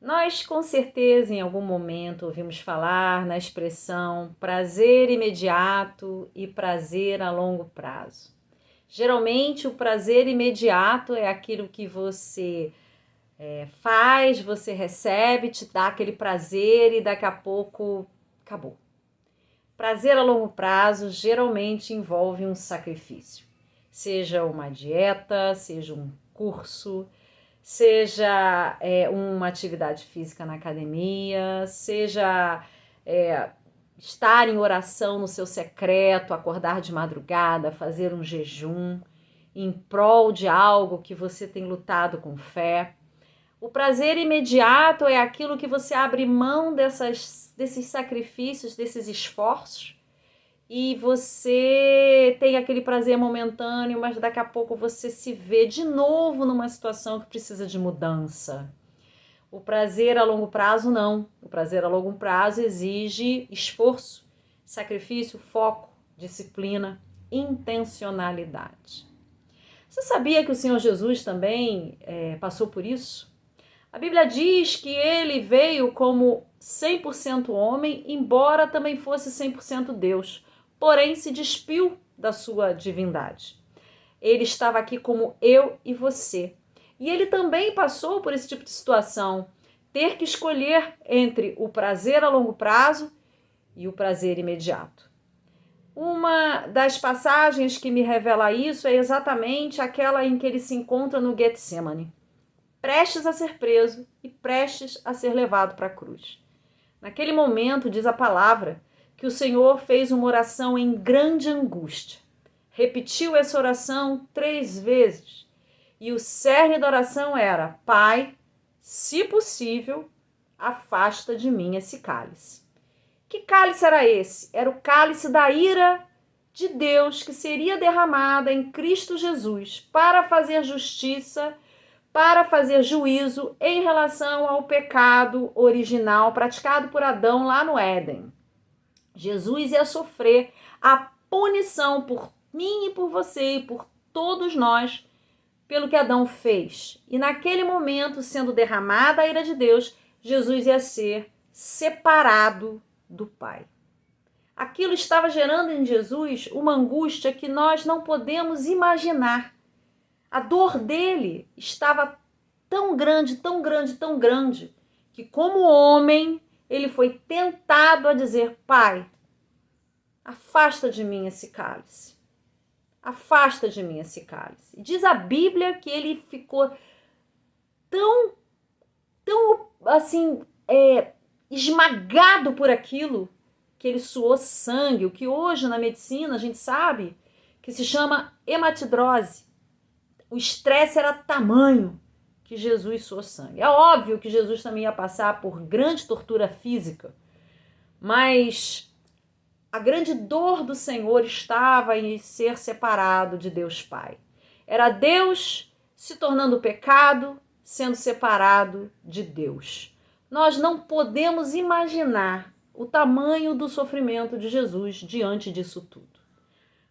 Nós, com certeza, em algum momento ouvimos falar na expressão prazer imediato e prazer a longo prazo. Geralmente, o prazer imediato é aquilo que você faz, você recebe, te dá aquele prazer e daqui a pouco acabou. Prazer a longo prazo geralmente envolve um sacrifício, seja uma dieta, seja um curso, seja uma atividade física na academia, seja estar em oração no seu secreto, acordar de madrugada, fazer um jejum em prol de algo que você tem lutado com fé. O prazer imediato é aquilo que você abre mão desses sacrifícios, desses esforços, e você tem aquele prazer momentâneo, mas daqui a pouco você se vê de novo numa situação que precisa de mudança. O prazer a longo prazo, não. O prazer a longo prazo exige esforço, sacrifício, foco, disciplina, intencionalidade. Você sabia que o Senhor Jesus também passou por isso? A Bíblia diz que ele veio como 100% homem, embora também fosse 100% Deus, porém se despiu da sua divindade. Ele estava aqui como eu e você. E ele também passou por esse tipo de situação, ter que escolher entre o prazer a longo prazo e o prazer imediato. Uma das passagens que me revela isso é exatamente aquela em que ele se encontra no Getsemane, prestes a ser preso e prestes a ser levado para a cruz. Naquele momento, diz a palavra, que o Senhor fez uma oração em grande angústia. Repetiu essa oração 3 vezes. E o cerne da oração era: Pai, se possível, afasta de mim esse cálice. Que cálice era esse? Era o cálice da ira de Deus que seria derramada em Cristo Jesus para fazer justiça, para fazer juízo em relação ao pecado original praticado por Adão lá no Éden. Jesus ia sofrer a punição por mim e por você e por todos nós pelo que Adão fez. E naquele momento, sendo derramada a ira de Deus, Jesus ia ser separado do Pai. Aquilo estava gerando em Jesus uma angústia que nós não podemos imaginar. A dor dele estava tão grande, tão grande, tão grande, que como homem, ele foi tentado a dizer: Pai, afasta de mim esse cálice. Afasta de mim esse cálice. E diz a Bíblia que ele ficou tão assim, esmagado por aquilo, que ele suou sangue, o que hoje na medicina a gente sabe que se chama hematidrose. O estresse era tamanho que Jesus suou sangue. É óbvio que Jesus também ia passar por grande tortura física, mas a grande dor do Senhor estava em ser separado de Deus Pai. Era Deus se tornando pecado, sendo separado de Deus. Nós não podemos imaginar o tamanho do sofrimento de Jesus diante disso tudo.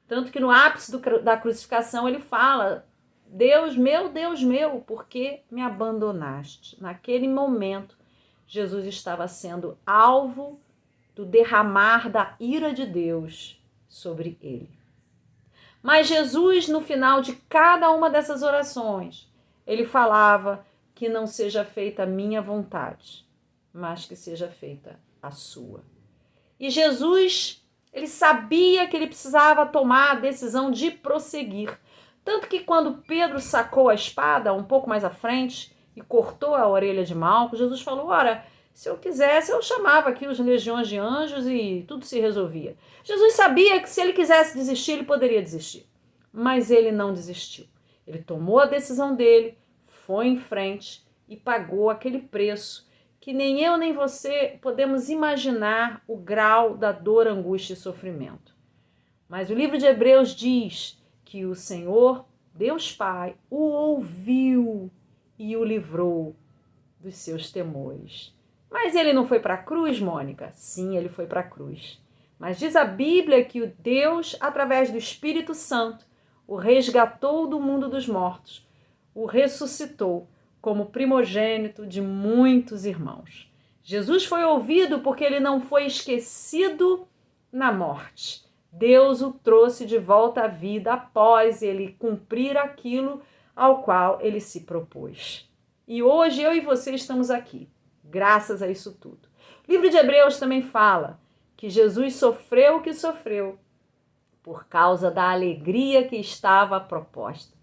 Tanto que no ápice da crucificação ele fala: Deus meu, por que me abandonaste? Naquele momento, Jesus estava sendo alvo do derramar da ira de Deus sobre ele. Mas Jesus, no final de cada uma dessas orações, ele falava: que não seja feita a minha vontade, mas que seja feita a sua. E Jesus, ele sabia que ele precisava tomar a decisão de prosseguir. Tanto que quando Pedro sacou a espada um pouco mais à frente e cortou a orelha de Malco, Jesus falou: ora, se eu quisesse, eu chamava aqui os legiões de anjos e tudo se resolvia. Jesus sabia que se ele quisesse desistir, ele poderia desistir. Mas ele não desistiu. Ele tomou a decisão dele, foi em frente e pagou aquele preço que nem eu nem você podemos imaginar o grau da dor, angústia e sofrimento. Mas o livro de Hebreus diz que o Senhor, Deus Pai, o ouviu e o livrou dos seus temores. Mas ele não foi para a cruz, Mônica? Sim, ele foi para a cruz. Mas diz a Bíblia que o Deus, através do Espírito Santo, o resgatou do mundo dos mortos, o ressuscitou, como primogênito de muitos irmãos. Jesus foi ouvido porque ele não foi esquecido na morte. Deus o trouxe de volta à vida após ele cumprir aquilo ao qual ele se propôs. E hoje eu e você estamos aqui, graças a isso tudo. O livro de Hebreus também fala que Jesus sofreu o que sofreu por causa da alegria que estava proposta.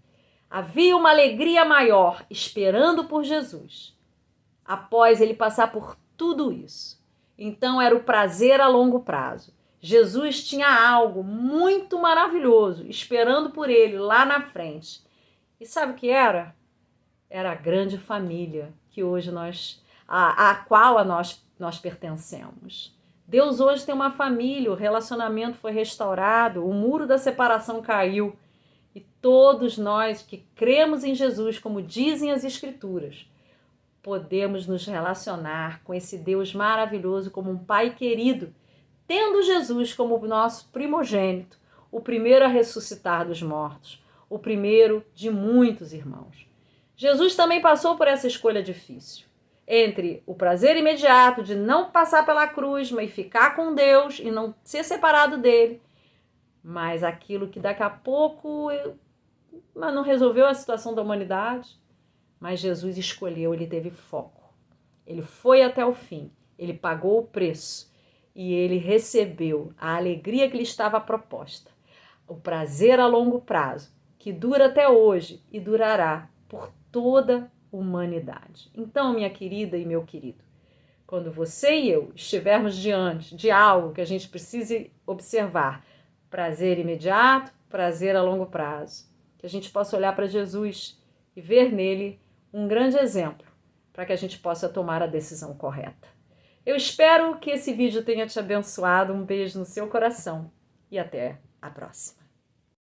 Havia uma alegria maior esperando por Jesus, após ele passar por tudo isso. Então era o prazer a longo prazo. Jesus tinha algo muito maravilhoso esperando por ele lá na frente. E sabe o que era? Era a grande família que hoje a qual nós pertencemos. Deus hoje tem uma família, o relacionamento foi restaurado, o muro da separação caiu. E todos nós que cremos em Jesus, como dizem as Escrituras, podemos nos relacionar com esse Deus maravilhoso como um Pai querido, tendo Jesus como nosso primogênito, o primeiro a ressuscitar dos mortos, o primeiro de muitos irmãos. Jesus também passou por essa escolha difícil, entre o prazer imediato de não passar pela cruz, mas ficar com Deus e não ser separado dele, mas aquilo que daqui a pouco mas não resolveu a situação da humanidade. Mas Jesus escolheu, ele teve foco. Ele foi até o fim, ele pagou o preço e ele recebeu a alegria que lhe estava proposta. O prazer a longo prazo, que dura até hoje e durará por toda a humanidade. Então, minha querida e meu querido, quando você e eu estivermos diante de algo que a gente precise observar, prazer imediato, prazer a longo prazo, que a gente possa olhar para Jesus e ver nele um grande exemplo para que a gente possa tomar a decisão correta. Eu espero que esse vídeo tenha te abençoado. Um beijo no seu coração e até a próxima.